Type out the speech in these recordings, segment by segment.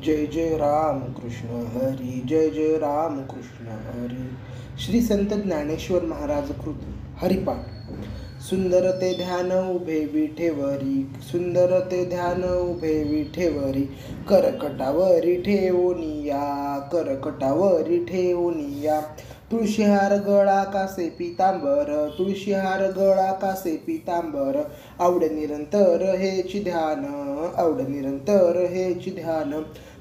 जय जय राम कृष्ण हरी, जय जय राम कृष्ण हरी. श्री संत ज्ञानेश्वर महाराज कृत हरिपाठ. सुंदर ते ध्यान उभे विठेवरी, सुंदर ते ध्यान उभे विठेवरी, करकटावरी ठेवोनिया, करकटावरी ठेवोनिया. तुळशीहार गळा कासे पितांबर, तुळशीहार गळा कासे पितांबर, आवड निरंतर हेची ध्यान, आवड निरंतर हेची ध्यान.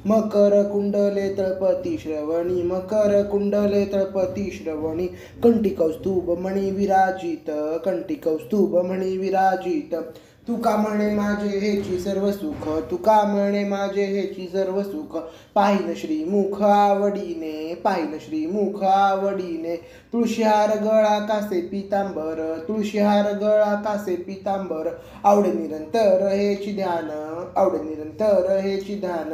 मकर कुंडले तळपती श्रवणी, मकर कुंडले तळपती श्रवणी, कंठी कौस्तुभ मणी विराजित, कंठी कौस्तुभ मणी विराजित. तुका म्हणे माझे हेची सर्व सुख, तुका म्हणे माझे हेची सर्व सुख, पाहिन श्रीमुख आवडीने, पाहिन श्रीमुख आवडीने. तुळशीहार गळा कासे पितांबर, तुळशीहार गळा कासे पितांबर, आवड निरंतर हेची ध्यान, आवड निरंतर हेची ध्यान.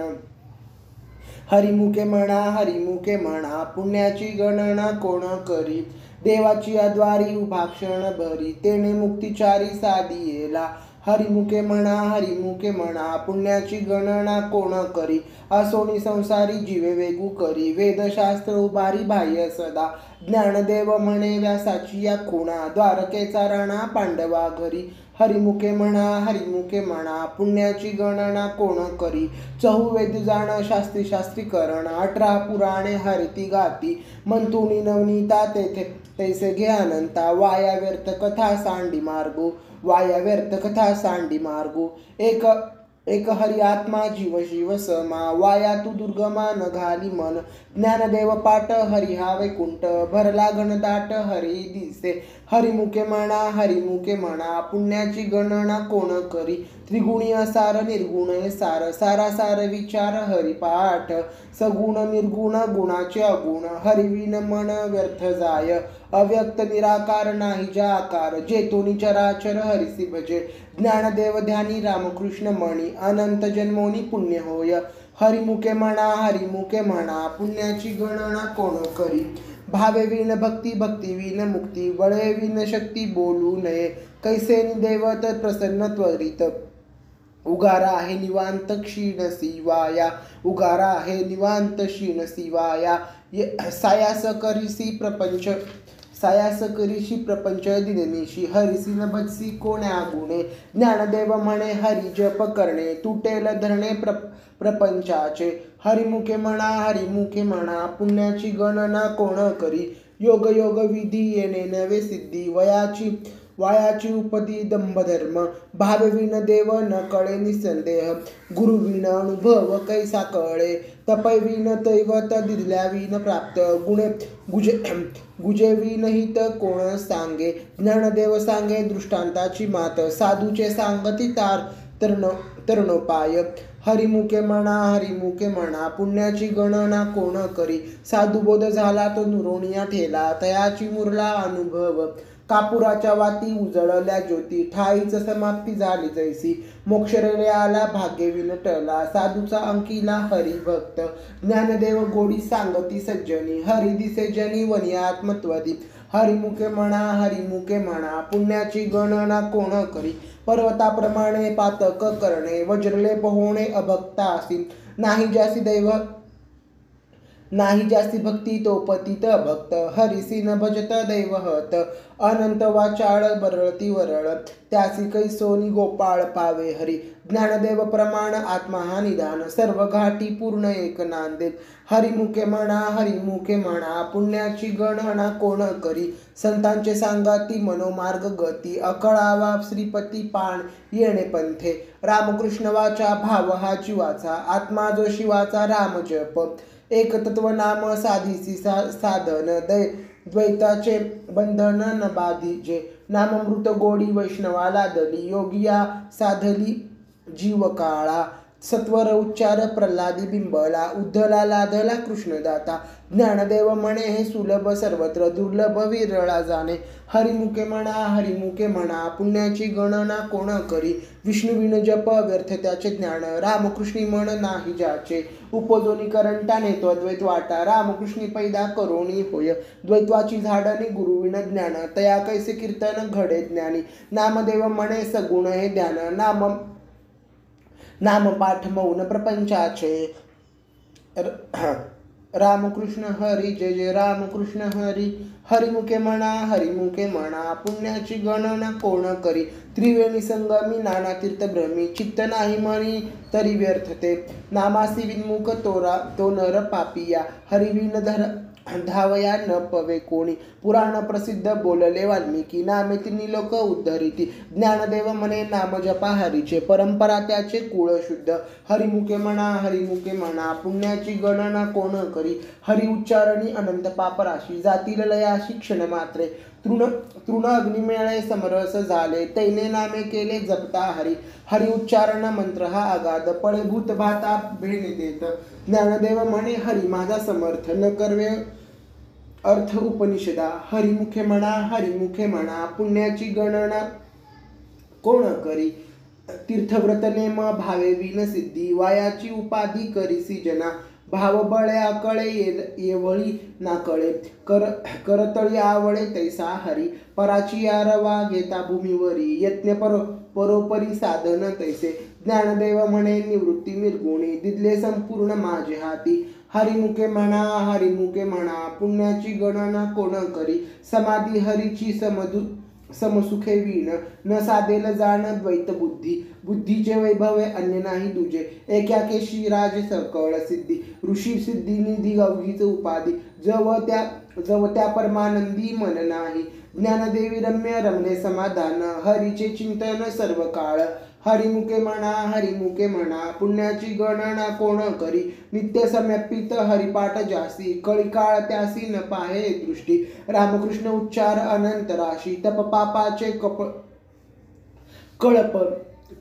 हरिमुखे म्हणा, हरिमुखे म्हणा, पुण्याची गणना कोण करी, देवाची द्वारी उभा क्षण भरी, तेने मुक्तिचारी साधियेला. हरिमुखे म्हणा, हरिमुखे म्हणा, पुण्याची गणना कोण करी, असोनी संसारी जीवे वेगू करी, वेदशास्त्र उभारी बाह्य सदा. ज्ञानदेव म्हणे व्यासाची या खुणा, द्वारकेचा राणा पांडवा घरी. हरिमुखे म्हणा, हरिमुखे म्हणा, पुण्याची गणना कोण करी, चहुवेद जाण शास्त्री शास्त्री करण, 18 पुराणे हरिती गाती, मंतुनी नवनीता तेथे तैसे घे अनंता. वाया व्यर्थ कथा सांडी मार्गो, वाया व्यर्थ कथा सांडी मार्गो. एक हरी आत्मा जीव शिव समा, वाया तू दुर्गमा न घाली मन. ज्ञानदेव पाठ हरी हा वैकुंठ, भरला घनदाट हरी दिसे. हरिमुखे म्हणा, हरिमुखे म्हणा, पुण्याची गणना कोण करी, त्रिगुणी सार निर्गुण सार, सारासार विचार हरिपाठ. सगुण निर्गुण गुणाचे अगुण, हरिविन मन व्यर्थ जाय. अव्यक्त निराकार नाही जाकार, जेतोनी चराचर हरिसी भजे. ज्ञानदेव ध्यानी रामकृष्ण मणी, अनंत जन्मोनी पुण्य होय. हरिमुखे म्हणा, हरिमुखे म्हणा, पुण्याची गणना कोण करी, भावे विन भक्ती, भक्ती विन मुक्ती, बळे विन शक्ती बोलू नये. कैसे देवत प्रसन्न त्वरित, उगारा आहे निवांत क्षीण शिवाया, उगारा आहे निवांत क्षीण शिवाया. सायास करीसी प्रपंच, सायास करीशी प्रपंच दिननिशी, हरिसी न भजसी कोण्या गुणे. ज्ञानदेव म्हणे हरी जप करणे, तुटेल धरणे प्रपंचाचे. हरिमुखे म्हणा, हरिमुखे म्हणा, पुण्याची गणना कोण करी, योग योग विधी येणे नवे सिद्धी, वायाची उपदी दंभधर्म. भावविन देव न कळे निसंदेह, गुरुविन अनुभव कैसा कळे. तपविन दैवत दिल्याविन प्राप्त, गुजेविन हित कोण सांगे. ज्ञानदेव सांगे दृष्टांताची मात, साधूचे सांगती तरणोपाय. हरिमुखे म्हणा, हरिमुखे म्हणा, पुण्याची गणना कोण करी, साधुबोध झाला तो नुरोनिया ठेला, तयाची मुरला अनुभव. कापुराच्या वाती उजळल्या ज्योती, ठाईच समाप्ती झाली जैसी. मोक्षरेले आला भाग्यविन टला, साधूचा अंकिला हरिभक्त. ज्ञानदेव गोडी सांगती सज्जनी, हरी दिसे जनी वनी आत्मत्वदी. हरिमुखे म्हणा, हरिमुखे म्हणा, पुण्याची गणना कोण करी, पर्वताप्रमाणे पातक करणे, वज्रले पोहोणे अभक्तासी. नाही जासी भक्ती तो पतित भक्त, हरिसी न भजत दैवहत. अनंत वाचाळ बरळती वरळ, त्यासी कैसोनी गोपाळ पावे हरी. ज्ञानदेव प्रमाण आत्मा हा निदान, सर्व घाटी पूर्ण एक नांदेल. हरिमुखे म्हणा, हरिमुखे म्हणा, पुण्याची गणना कोण करी, संतांचे सांगाती मनोमार्ग गती, अकळावा श्रीपती पाण येणे पंथे. रामकृष्ण वाचा भाव हा जीवाचा, आत्मा जो शिवाचा राम जप. एक तत्व नाम साधीसी साधन, द्वैताचे बंधन न बाधिजे. नाममृत गोडी वैष्णवाला दली, योगिया साधली जीव काळा. सत्वर उच्चार प्रल्हादी बिंबला, उद्धला लाधला कृष्णदाता. ज्ञानदेव म्हणे हे सुलभ सर्वत्र, दुर्लभ विरळा जाणे. हरिमुखे म्हणा, हरिमुखे म्हणा, पुण्याची गणना कोण करी, विष्णुविन जप व्यर्थ त्याचे ज्ञान. रामकृष्णी म्हण नाही ज्याचे, उपजोनी करंटाने त्वद्वैत वाटा. रामकृष्णी पैदा करोनी होय, द्वैत्वाची झाडणी गुरुविन ज्ञान. तया कैसे कीर्तन घडे ज्ञानी, नामदेव म्हणे सगुण हे ध्यान. नाम पाठ मौन प्रपंचाचे, रामकृष्ण हरी, जय जय रामकृष्ण हरी. हरिमुखे म्हणा पुण्याची गणना कोण करी. त्रिवेणी संगमी नाना तीर्थभ्रमी, चित्त नाही मनी तरी व्यर्थ ते. नामासी विन्मुख तो नर पापिया, हरिविन धावया न पवे कोणी. पुराण प्रसिद्ध बोलले वाल्मिकी, नामे तिन्ही लोक उद्धरिती. ज्ञानदेव म्हणे नाम जपा हरीचे, परंपरा त्याचे कुळ शुद्ध. हरिमुखे म्हणा पुण्याची गणना कोण करी. हरी उच्चारणी अनंत पापराशी, जातील लयाशी क्षण मात्रे. तृण अग्निमेळे समरस झाले, तैने नामे केले जपता हरी. हरी उच्चारण मंत्र हा अगाध, पळे भूत भाता भेणे देत. ज्ञानदेव म्हणे हरी माझा समर्थ, न कर्वे अर्थ उपनिषदा. हरिमुखे म्हणा पुण्याची गणना कोण करी. तीर्थव्रत नेम भावे विन सिद्धी, वायाची उपाधी करीसी जना. भाव बळे आकळे येवळी ना कळे, करतळी आवळे तैसा हरी. पराची आरवा घेता भूमीवरी, यज्ञ परोपरी साधन तैसे. ज्ञानदेव म्हणे निवृत्ती निर्गुणी, दिदले संपूर्ण माझे हाती. हरिमुखे म्हणा पुण्याची गणना कोण करी. समाधी हरीची समसुखे वीण, न साधेल जाण द्वैत बुद्धी. बुद्धीचे वैभवे अन्य नाही दुजे, एका केशी राज सकळ सिद्धी. ऋषी सिद्धी निधी गवघीच उपाधी, जव त्या परमानंदी मन नाही. ज्ञानदेवी रम्य रमणे समाधान, हरीचे चिंतन सर्व काळ. हरिमुखे म्हणा पुण्याची गणना कोण करी. नित्य समर्पित हरिपाठ जासी, कळी काळ त्यासी न पाहे दृष्टी. रामकृष्ण उच्चार अनंत राशी, तप पापाचे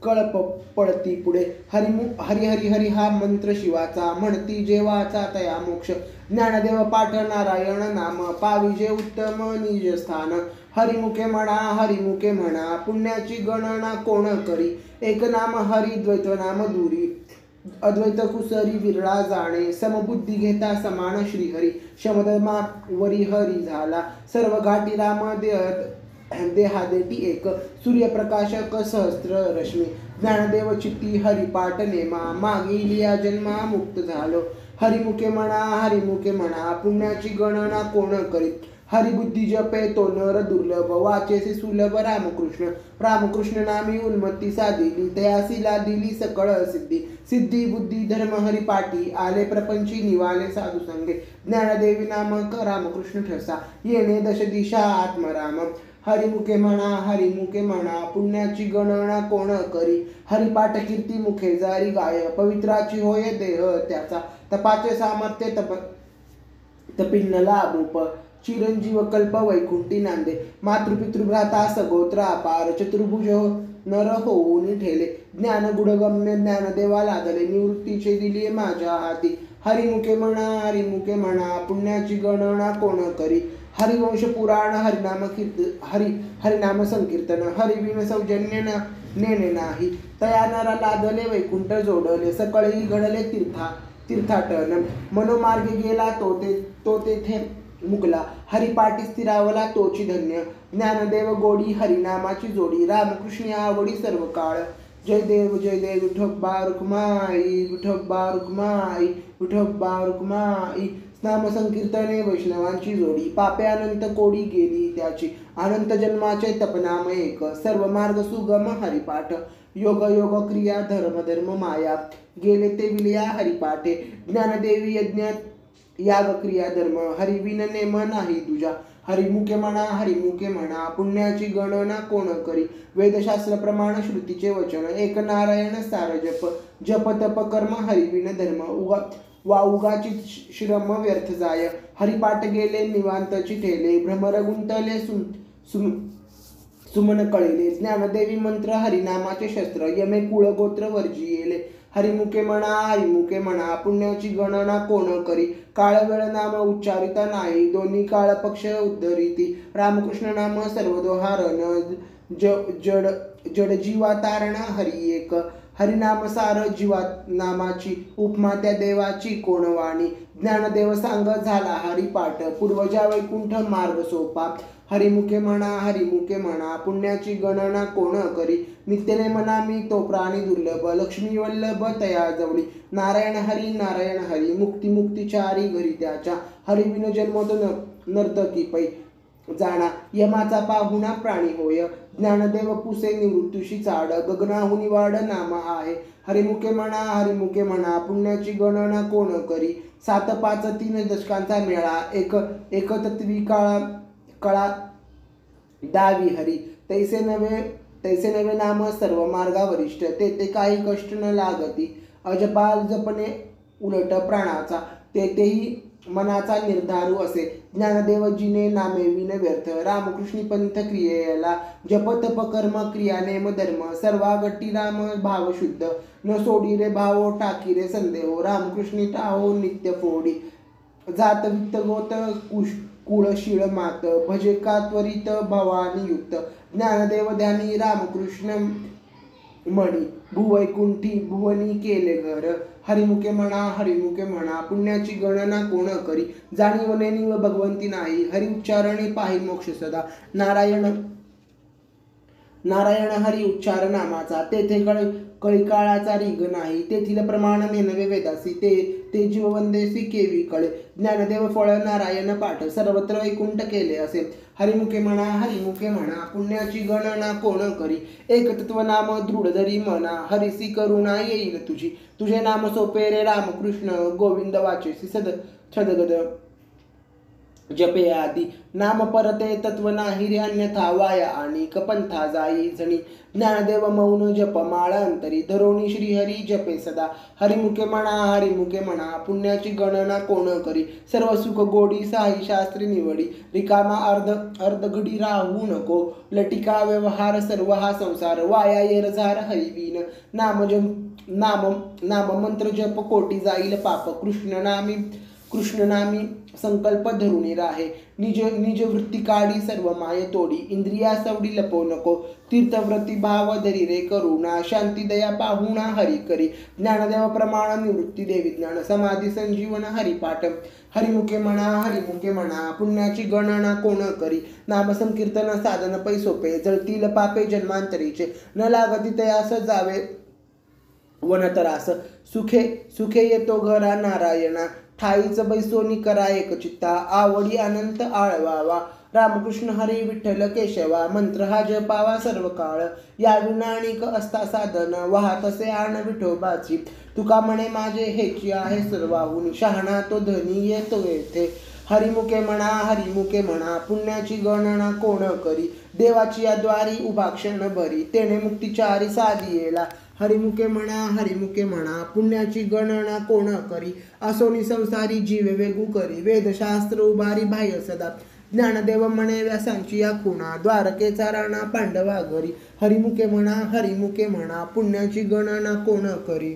कळप पळती पुढे. हरी हरी हरी हा मंत्र शिवाचा, म्हणती जेवाचा तया मोक्ष. ज्ञानदेव पाठ नारायण नाम, पाविजे उत्तम निज स्थान. हरिमुखे म्हणा पुण्याची गणना कोण करी. एक नाम हरी द्वैत नाम दुरी, अद्वैत कुसरी विरळा जाणे. समबुद्धी घेता समान श्रीहरी, शमधमा वरी हरी झाला. सर्व घाटी राम देहादेटी एक, सूर्यप्रकाशक सहस्त्र रश्मी. ज्ञानदेव चित्ती हरिपाठ नेमा, मागे लिया जन्मा मुक्त झालो. हरिमुखे म्हणा पुण्याची गणना कोण करीत. हरिबुद्धी जपे तो नर दुर्लभ, वाचेसे सुलभ रामकृष्ण नामी उन्मत्ती साधिली. तयासी लादिली सकळ सिद्धी. सिद्धी बुद्धी धर्म हरिपाठी, आले प्रपंची निवाले साधू संगे. ज्ञानदेवी नामक रामकृष्ण ठसा, येणे दश दिशा आत्मराम. हरिमुखे म्हणा पुण्याची गणना कोण करी. हरिपाठ कीर्ती मुखे जारी गाय, पवित्राची होय देह त्याचा. तपाचे सामर्थ्य तपिन्नला अभूप, चिरंजीव कल्प वैकुंठी नांदे. मातृपितृभ्राता सगोत्र अपार, चतुर्भुज नर होऊन ठेले. ज्ञान गुणगम्य ज्ञानदेवा लादले, निवृत्तीचे दिली माझ्या हाती. हरिमुखे म्हणा पुण्याची गणना कोण करी. हरिवंश पुराण हरिनाम संकीर्तन, हरिविण सौजन्य नेणे नाही. तया नरा लादले वैकुंठ जोडले, सकळी घडले तीर्थाटन. मनोमार्गे गेला तो तेथे मुगला, हरिपाठी स्थिरावला तोची धन्य. ज्ञानदेव गोडी हरिनामाची जोडी, रामकृष्ण आवडी सर्व काळ. जय देव विठोबा रुक्माई. नाम संकीर्तने वैष्णवांची जोडी, पापे अनंत कोडी गेली त्याची. अनंत जन्माचे तपनाम एक, सर्व मार्ग सुगम हरिपाठ. योग क्रिया धर्म माया, गेले ते विलया हरिपाठे. ज्ञानदेवी यज्ञ याग क्रिया धर्म, हरिविन नेम नाही तुझ्या. हरिमुखे म्हणा पुण्याची गणना कोण करी. वेदशास्त्र प्रमाण श्रुतीचे वचन, एक नारायण सार जप तप कर्म हरिविन धर्म. उगाची श्रम व्यर्थ जाय, हरिपाठ गेले निवांतची ठेले. भ्रमर गुंतले सुमन कळले. ज्ञानदेवी मंत्र हरिनामाचे शस्त्र, यमे कुळ गोत्र वर्जियेले. हरिमुखे म्हणा पुण्याची गणना कोण करी. काळ वेळ नाम उच्चारिता नाही, दोन्ही काळ पक्ष उद्धरिती. रामकृष्ण नाम सर्वदोहारण, जड जीवा तारण हरी एक. हरिनाम सार जीवात नामाची, उपमा त्या देवाची कोण वाणी. ज्ञानदेव सांग झाला हरिपाठ, पूर्वजा वैकुंठ मार्ग सोपा. हरिमुखे म्हणा पुण्याची गणना कोण करी. नित्यने म्हणा मी तो प्राणी दुर्लभ, लक्ष्मी वल्लभ तया जवळी. नारायण हरी मुक्तिचारी घरी त्याच्या. हरिविन जन्मतो नर्तकी पै जाणा, यमाचा पाहुणा प्राणी होय. ज्ञानदेव पुसे निवृत्तीशी चाड, गगनाहुनी वाढ नाम आहे. हरिमुखे म्हणा पुण्याची गणना कोण करी. 7 5 3 दशकांचा मेळा, एकतत्वी कळा दावी हरी. तैसे नवे नाम सर्व मार्गा वरिष्ठ, तेथे काही कष्ट न लागती. अजपाल जपणे उलट प्राणाचा, तेथेही मनाचा निर्धारू असे. ज्ञानदेवजीने नामे विन व्यर्थ, रामकृष्णी पंथ क्रियेला. जप तप कर्म क्रिया नेम धर्म, सर्वा गट्टी राम भाव शुद्ध. न सोडी रे भावो टाकी रे संदेहो, रामकृष्णी टाहो नित्य फोडी. जात वित्त गोत कुळ शिळ मात, भजे का त्वरित भवानी युक्त. ज्ञानदेव ध्यानी रामकृष्ण मणी, भुवैकुंठी भुवनी केले घर. हरिमुखे म्हणा पुण्याची गणना कोण करी. जाणीवने निव भगवंती नाही, हरि उच्चारणे पाहि मोक्ष सदा. नारायण हरी उच्चार नामाचा, तेथे कळीकाळाचा रिग नाही. तेथील प्रमाण नेनवे वेदासी, ते जीव वंदेसी केवी कळे. ज्ञानदेव फळ नारायण पाठ, सर्वत्र वैकुंठ केले असे. हरिमुखे म्हणा पुण्याची गणना कोण करी. एकतत्व नाम दृढ धरी मना, हरिसी करुणा येईल तुझी. तुझे नाम सोपे रे रामकृष्ण, गोविंद वाचेसी सदगद जपे आदी. नाम परते तत्व नाही रे अन्यथा, वाया आणि कपंथा जाई जणी. ज्ञानदेव मौन जप माळ अंतरी, धरोणी श्रीहरी जपे सदा. हरिमुखे म्हणा पुण्याची गणना कोण करी. सर्व सुख गोडी साई शास्त्री निवडी, रिकामा अर्धघडी राहू नको. लटिका व्यवहार सर्व हा संसार, वाया येरझार हरिवीन. नाम मंत्र जप कोटी जाईल पाप, कृष्णनामी संकल्प धरुणी राहे. निज वृत्ती काढी सर्व माय तोडी, इंद्रिया सवडी लपो नको. तीर्थव्रती भाव धरी रे करुणा, शांती दया पाहुणा हरी करी. ज्ञानदेव प्रमाण निवृत्ती देवी ज्ञान, समाधी संजीवन हरिपाठ. हरिमुखे म्हणा पुण्याची गणना कोण करी. नाम संकीर्तन साधन पै सोपे, जळतील पापे जन्मांतरीचे. न लागती तयास जावे वनतरास, सुखे येतो घरा नारायणा. ठाईच बैसोनी करा एकचित्ता, आवडी अनंत आळवावा. रामकृष्ण हरी विठ्ठल केशवा, मंत्र हा जपावा सर्व काळ. या विनाणिक असता साधन, वाहतसे आण विठोबाची. तुका म्हणे माझे हेची आहे सर्वाहुनी, शहाणा तो धनी येतो येथे. हरिमुखे म्हणा पुण्याची गणना कोण करी. देवाची या द्वारी उभा क्षण भरी, तेने मुक्तिचारी साधियेला. हरिमुखे म्हणा पुण्याची गणना कोण करी. असोनी संसारी जीव वेगू करी, वेदशास्त्र उभारी बाह्य सदा. ज्ञानदेव म्हणे व्यासांची या खुणा, द्वारकेचा राणा पांडवा घरी. हरिमुखे म्हणा पुण्याची गणना कोण करी.